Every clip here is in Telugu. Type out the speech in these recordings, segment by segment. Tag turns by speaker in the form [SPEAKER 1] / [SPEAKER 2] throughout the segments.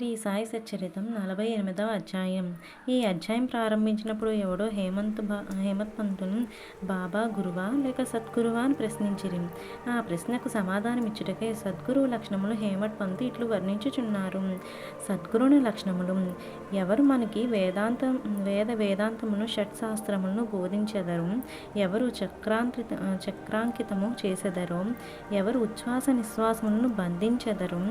[SPEAKER 1] శ్రీ సాయి సచ్చరితం 48వ అధ్యాయం. ఈ అధ్యాయం ప్రారంభించినప్పుడు ఎవడో హేమత్ పంతును బాబా గురువా లేక సద్గురువా అని ప్రశ్నించిరి. ఆ ప్రశ్నకు సమాధానమిచ్చుటకై సద్గురువు లక్షణములు హేమత్ పంతు ఇట్లు వర్ణించుచున్నారు. సద్గురుని లక్షణములు: ఎవరు మనకి వేదాంతమును షట్శాస్త్రములను బోధించెదరు, ఎవరు చక్రాంకితము చేసెదరో, ఎవరు ఉచ్ఛ్వాస నిశ్వాసములను బంధించెదరు,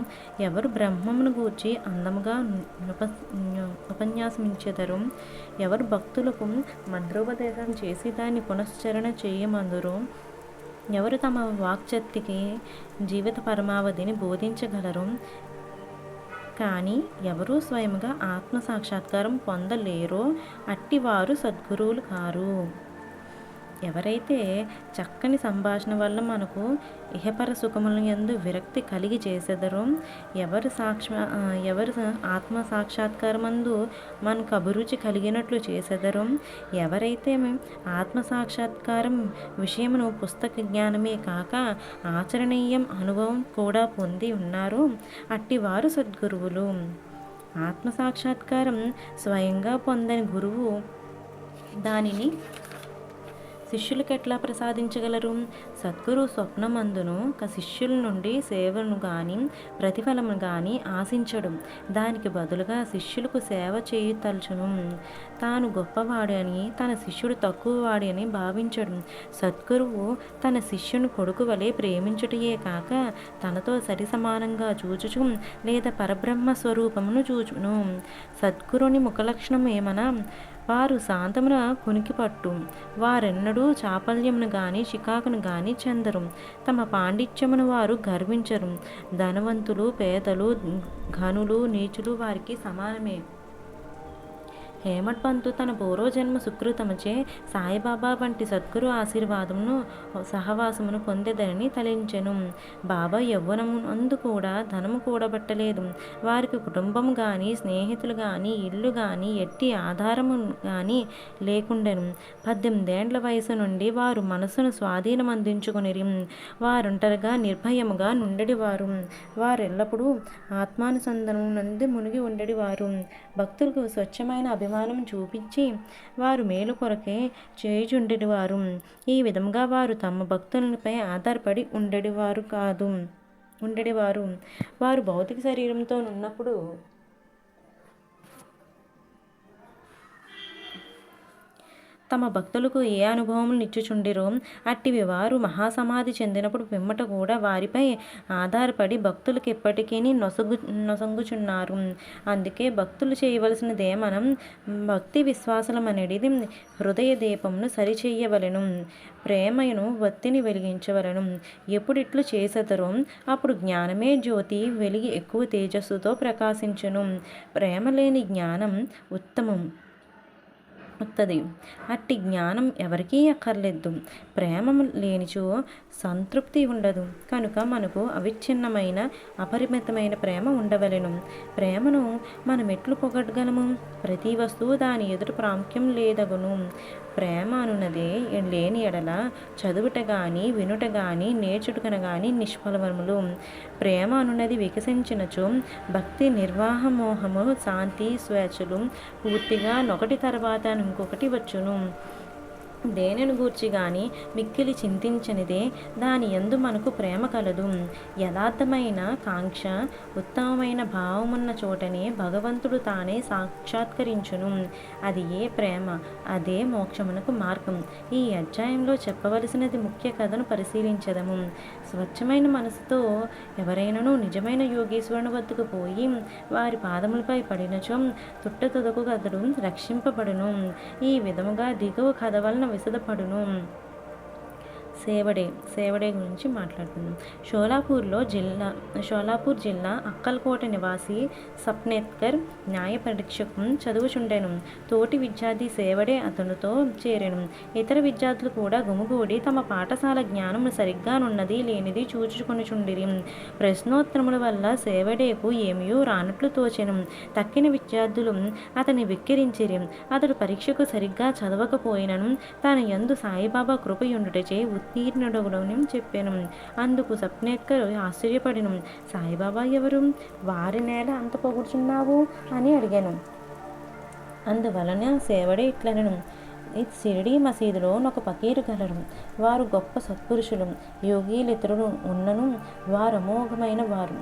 [SPEAKER 1] ఎవరు బ్రహ్మమును గూర్చి అందముగా ఉపన్యాసమించెదరు, ఎవరు భక్తులకు మంత్రోపదేశం చేసి దాన్ని పునశ్చరణ చేయమందురు, ఎవరు తమ వాక్శక్తికి జీవిత పరమావధిని బోధించగలరు, కానీ ఎవరూ స్వయముగా ఆత్మ సాక్షాత్కారం పొందలేరో అట్టివారు సద్గురువులు కారు. ఎవరైతే చక్కని సంభాషణ వల్ల మనకు ఇహపర సుఖముల యందు విరక్తి కలిగి చేసెదరో, ఎవరు ఆత్మ సాక్షాత్కారమందు మనకు అభిరుచి కలిగినట్లు చేసెదరో, ఎవరైతే ఆత్మ సాక్షాత్కారం విషయమును పుస్తక జ్ఞానమే కాక ఆచరణీయం అనుభవం కూడా పొంది ఉన్నారో అట్టివారు సద్గురువులు. ఆత్మ సాక్షాత్కారం స్వయంగా పొందని గురువు దానిని శిష్యులకు ఎట్లా ప్రసాదించగలరు? సద్గురు స్వప్నమందును శిష్యుల నుండి సేవను గాని ప్రతిఫలము గాని ఆశించడు. దానికి బదులుగా శిష్యులకు సేవ చేయుతలుచును. తాను గొప్పవాడు అని తన శిష్యుడు తక్కువవాడి అని భావించడు. సద్గురువు తన శిష్యుని కొడుకు వలె ప్రేమించుటయే కాక తనతో సరి సమానంగా చూచుచు లేదా పరబ్రహ్మ స్వరూపమును చూచును. సద్గురుని ముఖలక్షణం ఏమనా? వారు శాంతమున కునికిపట్టు. వారెన్నడూ చాపల్యమును గాని చికాకును గాని చెందరు. తమ పాండిత్యమును వారు గర్వించరు. ధనవంతులు పేదలు ఘనులు నీచులు వారికి సమానమే. హేమత్ పంతు తన పూర్వజన్మ సుకృతముచే సాయిబాబా వంటి సద్గురు ఆశీర్వాదమును సహవాసమును పొందేదనని తలించెను. బాబా యవ్వనమునందు కూడా ధనము కూడబట్టలేదు. వారికి కుటుంబం గాని స్నేహితులు గాని ఇల్లు గాని ఎట్టి ఆధారము గాని లేకుండెను. 18 ఏండ్ల వయసు నుండి వారు మనసును స్వాధీనమందించుకొనిరి. వారొంటరిగా నిర్భయముగా నుండెడివారు. వారెల్లప్పుడూ ఆత్మానుసంధానము నందు మునిగి ఉండేవారు. భక్తులకు స్వచ్ఛమైన అభిమానం చూపించి వారు మేలు కొరకే చేయుచుండెడివారు. ఈ విధముగా వారు తమ భక్తులపై ఆధారపడి ఉండేవారు. వారు భౌతిక శరీరంతో ఉన్నప్పుడు తమ భక్తులకు ఏ అనుభవములు ఇచ్చుచుండిరో అట్టివి వారు మహాసమాధి చెందినప్పుడు పిమ్మట కూడా వారిపై ఆధారపడి భక్తులకు ఎప్పటికీ నొసంగుచున్నారు. అందుకే భక్తులు చేయవలసినదేమనం భక్తి విశ్వాసలమనేది హృదయ దీపమును సరిచెయ్యవలెను. ప్రేమను వత్తిని వెలిగించవలను. ఎప్పుడిట్లు చేసెదరో అప్పుడు జ్ఞానమే జ్యోతి వెలిగి ఎక్కువ తేజస్సుతో ప్రకాశించును. ప్రేమ లేని జ్ఞానం ఉత్తది. అట్టి జ్ఞానం ఎవరికీ అక్కర్లేదు. ప్రేమ లేనిచో సంతృప్తి ఉండదు. కనుక మనకు అవిచ్ఛిన్నమైన అపరిమితమైన ప్రేమ ఉండవలెను. ప్రేమను మనమెట్లు పొగడగలము? ప్రతి వస్తువు దాని ఎదుట ప్రాముఖ్యం లేదగును. ప్రేమ అనున్నదే లేని ఎడల చదువుట గాని వినుట గాని నేర్చుటకన గాని నిష్ఫలములు. ప్రేమ అనున్నది వికసించినచో భక్తి నిర్వాహమోహము శాంతి స్వేచ్ఛలు పూర్తిగా నొకటి తర్వాత ఇంకొకటి వచ్చును. దేనిని గూర్చి గాని మిక్కిలి చింతించనిదే దాని యందు మనకు ప్రేమ కలదు. యథార్థమైన కాంక్ష ఉత్తమమైన భావమున్న చోటనే భగవంతుడు తానే సాక్షాత్కరించును. అది ఏ ప్రేమ, అదే మోక్షమునకు మార్గం. ఈ అధ్యాయంలో చెప్పవలసినది ముఖ్య కథను పరిశీలించదము. స్వచ్ఛమైన మనసుతో ఎవరైనాను నిజమైన యోగీశ్వరుని వద్దకు పోయి వారి పాదములపై పడినచో తుట్టతుదకు కథడు రక్షింపబడును. ఈ విధముగా దిగువ కథ వలన విసదపడును. సేవడే గురించి మాట్లాడుతున్నాం. షోలాపూర్ జిల్లా అక్కల్కోట నివాసి సప్నేత్కర్ న్యాయ పరీక్షకు చదువుచుండెను. తోటి విద్యార్థి సేవడే అతనితో చేరెను. ఇతర విద్యార్థులు కూడా గుమిగూడి తమ పాఠశాల జ్ఞానము సరిగ్గానున్నది లేనిది చూచుకొనుచుండిరి. ప్రశ్నోత్తరముల వల్ల సేవడేకు ఏమియూ రానట్లు తోచెను. తక్కిన విద్యార్థులు అతని వెక్కిరించిరి. అతడు పరీక్షకు సరిగ్గా చదవకపోయినను తన యందు సాయిబాబా కృపయుండుటచే ఉత్తీర్ణుడని చెప్పాను. అందుకు సప్నేత్కర్ ఆశ్చర్యపడిను. సాయిబాబా ఎవరు? వారి నేల అంత పొగుడుచున్నావు అని అడిగాను. అందువలన సేవడే ఇట్లనను. షిరిడీ మసీదులో ఒక పకీరు గలరు. వారు గొప్ప సత్పురుషులు, యోగీలితరులు ఉన్నను వారు అమోఘమైన వారు.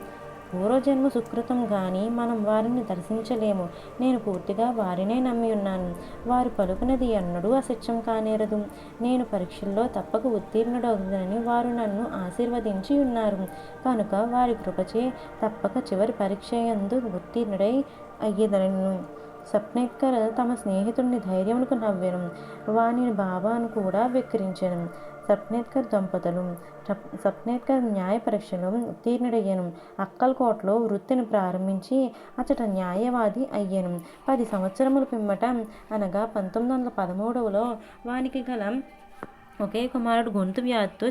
[SPEAKER 1] పూర్వజన్మ సుకృతం గాని మనం వారిని దర్శించలేము. నేను పూర్తిగా వారినే నమ్మి ఉన్నాను. వారు పలుకునది ఎన్నడూ అసత్యం కానేరదు. నేను పరీక్షల్లో తప్పక ఉత్తీర్ణుడవుతానని వారు నన్ను ఆశీర్వదించి ఉన్నారు. కనుక వారి కృపచే తప్పక చివరి పరీక్ష యందు ఉత్తీర్ణుడై అయ్యేదనను. సప్నేత్కర్ తమ స్నేహితుడిని ధైర్యమునకు నవ్వెను. వానిని బాబాను కూడా వెక్కిరించెను. సప్నేత్కర్ దంపతులు. సప్నేత్కర్ న్యాయ పరీక్షలో ఉత్తీర్ణుడయ్యను. అక్కల్కోట్లో వృత్తిని ప్రారంభించి అచట న్యాయవాది అయ్యెను. 10 సంవత్సరముల పిమ్మట అనగా 1913లో వానికి గల ఒకే కుమారుడు గొంతు వ్యాధితో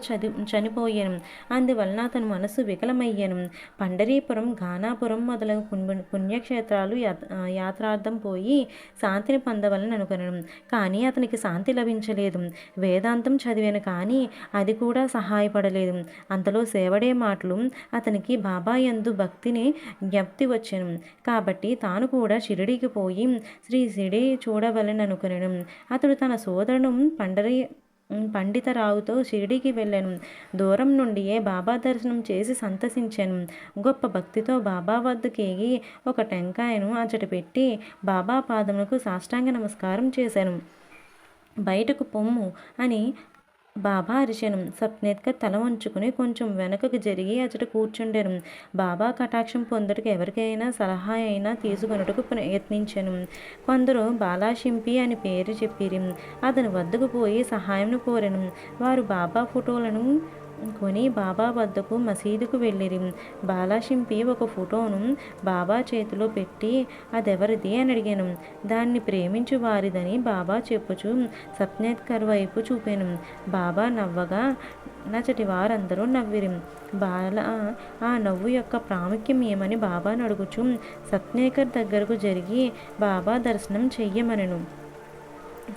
[SPEAKER 1] చనిపోయాను. అందువలన అతని మనసు వికలమయ్యాను. పండరీపురం, ఘానాపురం మొదలగు పుణ్యక్షేత్రాలు యాత్రార్థం పోయి శాంతిని పొందవలని అనుకున్నాను. కానీ అతనికి శాంతి లభించలేదు. వేదాంతం చదివాను కానీ అది కూడా సహాయపడలేదు. అంతలో సేవడే మాటలు అతనికి బాబా యందు భక్తిని జ్ఞప్తి వచ్చాను. కాబట్టి తాను కూడా షిరిడీకి పోయి శ్రీ షిరిడీ చూడవలని అనుకున్నాను. అతడు తన సోదరుడు పండితరావుతో షిరిడీకి వెళ్ళాను. దూరం నుండియే బాబా దర్శనం చేసి సంతసించాను. గొప్ప భక్తితో బాబా వద్దకేగి ఒక టెంకాయను అచట పెట్టి బాబా పాదములకు సాష్టాంగ నమస్కారం చేశాను. బయటకు పొమ్ము అని బాబా అరిచెను. సప్నేత్కర్ తల వంచుకుని కొంచెం వెనకకు జరిగి అచట కూర్చుండెను. బాబా కటాక్షం పొందుటకు ఎవరికైనా సలహా అయినా తీసుకొనుటకు ప్రయత్నించెను. కొందరు బాలాషింపి అని పేరు చెప్పిరి. అతని వద్దకు పోయి సహాయం కోరెను. వారు బాబా ఫోటోలను కొని బాబా వద్దకు మసీదుకు వెళ్ళిరి. బాలాషింపి ఒక ఫోటోను బాబా చేతిలో పెట్టి అదెవరిది అని అడిగాను. దాన్ని ప్రేమించు వారిదని బాబా చెప్పుచు సప్నేత్కర్ వైపు చూపాను. బాబా నవ్వగా నచటి వారందరూ నవ్విరి. ఆ నవ్వు యొక్క ప్రాముఖ్యం ఏమని బాబాను అడుగుచు సప్నేత్కర్ దగ్గరకు జరిగి బాబా దర్శనం చెయ్యమనెను.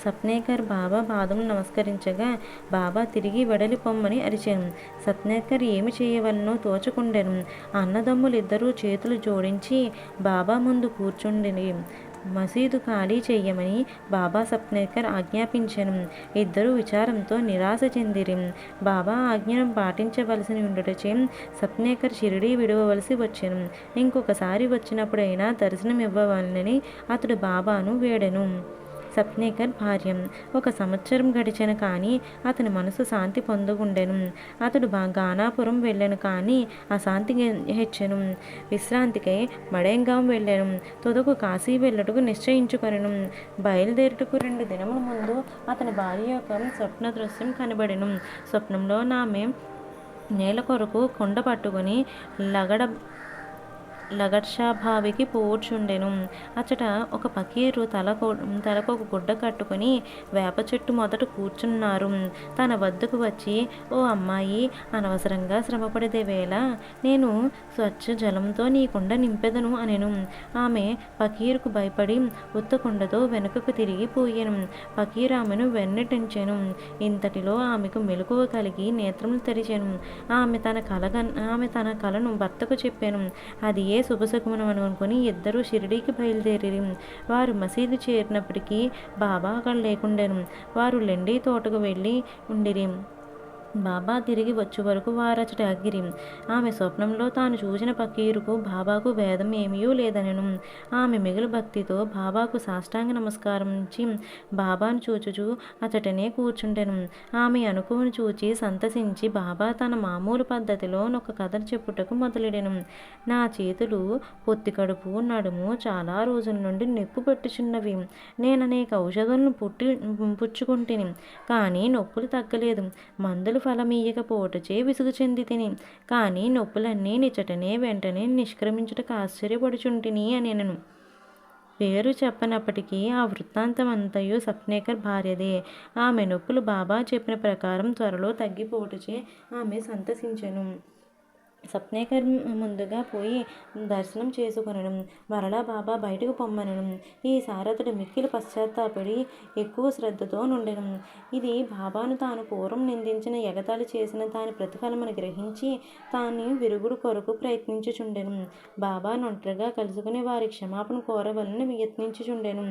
[SPEAKER 1] సప్నేత్కర్ బాబా పాదములు నమస్కరించగా బాబా తిరిగి వెడలి పొమ్మని అరిచాను. సప్నేత్కర్ ఏమి చేయవలనో తోచకుండెను. అన్నదమ్ములిద్దరూ చేతులు జోడించి బాబా ముందు కూర్చుండిరి. మసీదు ఖాళీ చెయ్యమని బాబా సప్నేత్కర్ ఆజ్ఞాపించెను. ఇద్దరూ విచారంతో నిరాశ చెందిరి. బాబా ఆజ్ఞను పాటించవలసి ఉండుటచే సప్నేత్కర్ షిరిడీ విడవవలసి వచ్చెను. ఇంకొకసారి వచ్చినప్పుడైనా దర్శనం ఇవ్వవలనని అతడు బాబాను వేడెను. సప్నేత్కర్ భార్య. 1 సంవత్సరం గడిచెను కానీ అతని మనసు శాంతి పొందకుండెను. అతడు ఘానాపురం వెళ్ళెను కానీ అశాంతి హెచ్చెను. విశ్రాంతికై మడేంగాం వెళ్ళెను. తుదకు కాశీ వెళ్ళుటకు నిశ్చయించుకొనెను. బయలుదేరుటకు 2 దినముల ముందు అతని భార్య యొక్క స్వప్న దృశ్యం కనబడెను. స్వప్నంలో ఆమె నేల కొరకు కుండ పట్టుకుని లగడ్షాబావికి పోర్చుండెను. అచట ఒక పకీరు తలకొక గుడ్డ కట్టుకుని వేప చెట్టు మొదట కూర్చున్నారు. తన వద్దకు వచ్చి, ఓ అమ్మాయి, అనవసరంగా శ్రమపడేదే వేళ నేను స్వచ్ఛ జలంతో నీ కుండ నింపెదను అనెను. ఆమె పకీరుకు భయపడి ఉత్త కుండతో వెనుకకు తిరిగి పోయెను. పకీరు ఆమెను వెన్నటించెను. ఇంతటిలో ఆమెకు మెలకువ కలిగి నేత్రములు తెరిచెను. ఆమె తన కలను భర్తకు చెప్పాను. అది శుభశకునం అనుకుని ఇద్దరూ షిరిడీకి బయలుదేరి. వారు మసీదు చేరినప్పటికీ బాబా అక్కడ లేకుండెను. వారు లెండి తోటకు వెళ్ళి ఉండిరి. బాబా తిరిగి వచ్చే వరకు వారచట అగ్గిరి. ఆమె స్వప్నంలో తాను చూసిన పకీరుకు బాబాకు భేదం ఏమీ లేదనెను. ఆమె మిగులు భక్తితో బాబాకు సాష్టాంగ నమస్కరించి బాబాను చూచుచూ అచటనే కూర్చుండెను. ఆమె అనుకువను చూచి సంతసించి బాబా తన మామూలు పద్ధతిలో ఒక కథ చెప్పుటకు మొదలెడెను. నా చేతులు, పొత్తి కడుపు, నడుము చాలా రోజుల నుండి నొప్పి పట్టుచున్నవి. నేననేక ఔషధులను పుచ్చుకుంటిని కానీ నొప్పులు తగ్గలేదు. మందులు ఫలమీయకపోవటచే విసుగు చెంది తిని. కానీ నొప్పులన్నీ నిచటనే వెంటనే నిష్క్రమించుటకు ఆశ్చర్యపడుచుంటిని అనెను. పేరు చెప్పనప్పటికీ ఆ వృత్తాంతమంతయు సప్నేత్కర్ భార్యదే. ఆమె నొప్పులు బాబా చెప్పిన ప్రకారం త్వరలో తగ్గిపోవటచే ఆమె సంతసించెను. సప్నేకర్ ముందుగా పోయి దర్శనం చేసుకొనడం, మరలా బాబా బయటకు పొమ్మనడం. ఈసారి అతడు మిక్కిలి పశ్చాత్తాపడి ఎక్కువ శ్రద్ధతో నుండెను. ఇది బాబాను తాను పూర్వం నిందించిన, ఎగతాళి చేసిన దాని ప్రతిఫలమని గ్రహించి తాను విరుగుడు కొరకు ప్రయత్నించుచుండెను. బాబా ఒంటరిగా కలుసుకుని వారి క్షమాపణ కోరవలనని యత్నించుచుండెను.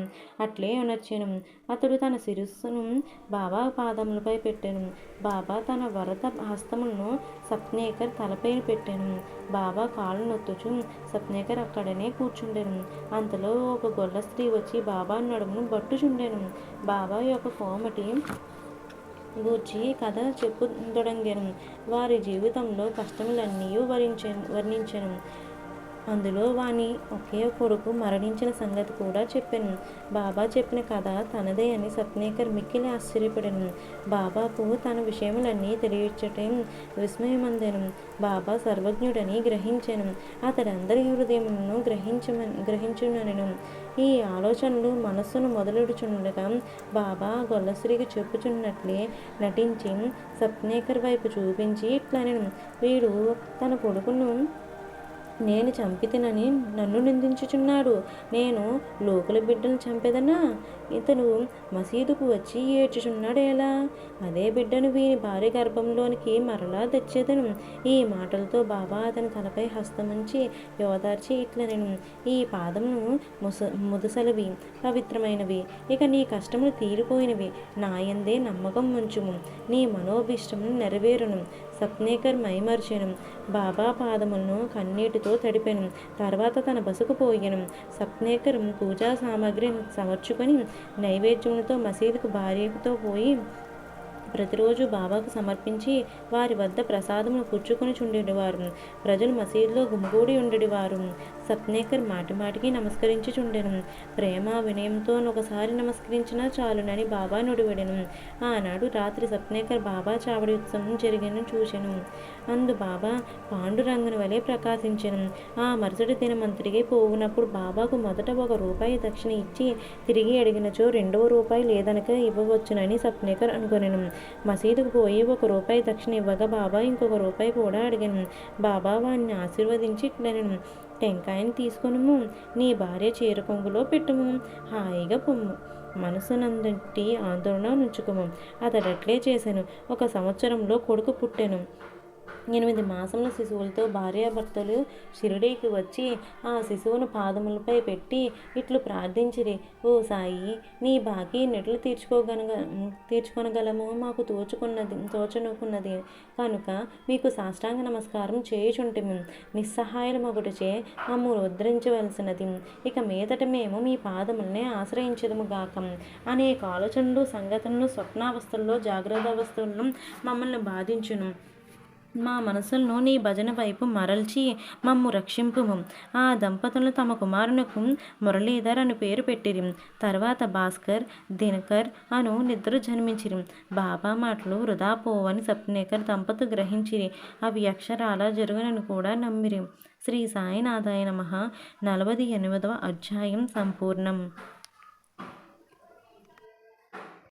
[SPEAKER 1] అట్లే ఉనర్చెను. అతడు తన శిరస్సును బాబా పాదములపై పెట్టెను. బాబా తన వరద హస్తములను సప్నేకర్ తలపైన పెట్టెను. బాబా కాళ్ళు నొత్తుచు సప్నేకర్ అక్కడనే కూర్చుండెను. అంతలో ఒక గొల్ల స్త్రీ వచ్చి బాబా నడుమును బట్టుచుండెను. బాబా యొక్క కోమటి గూర్చి కథ చెప్పుదొడంగెను. వారి జీవితంలో కష్టములన్నీ వర్ణించెను. అందులో వాని ఒకే కొడుకు మరణించిన సంగతి కూడా చెప్పెను. బాబా చెప్పిన కథ తనదే అని సప్నేకర్ మిక్కిలి ఆశ్చర్యపడెను. బాబాకు తన విషయములన్నీ తెలియచటం విస్మయమందెను. బాబా సర్వజ్ఞుడని గ్రహించెను. అతడందరి హృదయములను గ్రహించునెను. ఈ ఆలోచనలు మనస్సును మొదలెడుచుండగా బాబా గొల్లశ్రీకి చెప్పుచున్నట్లే నటించి సప్నేకర్ వైపు చూపించి ఇట్లనెను, వీడు తన కొడుకును నేను చంపితినని నన్ను నిందించుచున్నాడు. నేను లోకుల బిడ్డను చంపెదనా? ఇతను మసీదుకు వచ్చి ఏడ్చుచున్నాడేలా? అదే బిడ్డను వీని భార్య గర్భంలోనికి మరలా తెచ్చేదను. ఈ మాటలతో బాబా అతని తలపై హస్తముంచి యోదార్చి ఇట్లనెను, ఈ పాదమును ముదసలవి, పవిత్రమైనవి. ఇక నీ కష్టములు తీరిపోయినవి. నాయందే నమ్మకం ఉంచుము. నీ మనోభిష్టమును నెరవేరును. సప్నేకర్ మైమర్చెను. బాబా పాదములను కన్నీటితో తడిపెను. తర్వాత తన బసకు పోయెను. సప్నేకర్ పూజా సామాగ్రి సమర్చుకొని నైవేద్యములతో మసీదుకు భార్యతో పోయి ప్రతిరోజు బాబాకు సమర్పించి వారి వద్ద ప్రసాదమును పుచ్చుకొని చుండెడివారు. ప్రజలు మసీదులో గుమిగూడి ఉండేవారు. సప్నేకర్ మాటిమాటికి నమస్కరించుచుండెను. ప్రేమ వినయంతో ఒకసారి నమస్కరించినా చాలునని బాబా నుడివెడెను. ఆనాడు రాత్రి సప్నేకర్ బాబా చావడి ఉత్సవం జరిగిన చూచెను. అందు బాబా పాండురంగుని వలె ప్రకాశించెను. ఆ మరుసటి దినం తిరిగి పోవునప్పుడు బాబాకు మొదట ₹1 దక్షిణ ఇచ్చి తిరిగి అడిగినచో ₹2 లేదనక ఇవ్వవచ్చునని సప్నేకర్ అనుకొనెను. మసీదుకు పోయి ₹1 దక్షిణ ఇవ్వగా బాబా ఇంకొక కూడా అడిగాను. బాబా వాణ్ణి ఆశీర్వదించి ఇట్లనెను, టెంకాయని తీసుకొనుము, నీ భార్య చీర కొంగులో పెట్టుము, హాయిగా పొమ్ము, మనసునందటి ఆందోళన నుంచుకోము. అతడట్లే చేశాను. 1 సంవత్సరంలో కొడుకు పుట్టెను. 8 మాసముల శిశువులతో భార్యాభర్తలు షిరిడీకి వచ్చి ఆ శిశువును పాదములపై పెట్టి ఇట్లు ప్రార్థించిరి, ఓ సాయి, నీ బాకీ నెట్లు తీర్చుకొనగలము, మాకు తోచనుకున్నది కనుక మీకు సాష్టాంగ నమస్కారం చేయుచుంటిమి. నిస్సహాయులమొకటిచే మమ్ము ఉద్ధరించవలసినది. ఇక మీదట మేము మీ పాదములనే ఆశ్రయించదుము గాక. అనేక ఆలోచనలు, సంఘటనలు స్వప్నావస్థల్లో, జాగ్రత్తావస్థల్లో మమ్మల్ని బాధించును. మా మనసులను నీ భజన వైపు మరల్చి మమ్ము రక్షింపుము. ఆ దంపతులు తమ కుమారునకు మురళీధర్ అని పేరు పెట్టిరి. తర్వాత భాస్కర్, దినకర్ అను నిద్ర జన్మించిరి. బాబా మాటలు వృధా పోవని సప్నేకర్ దంపతులు గ్రహించిరి. అవి అక్షరాల జరుగునని కూడా నమ్మిరి. శ్రీ సాయినాథాయ నమః. 48వ అధ్యాయం సంపూర్ణం.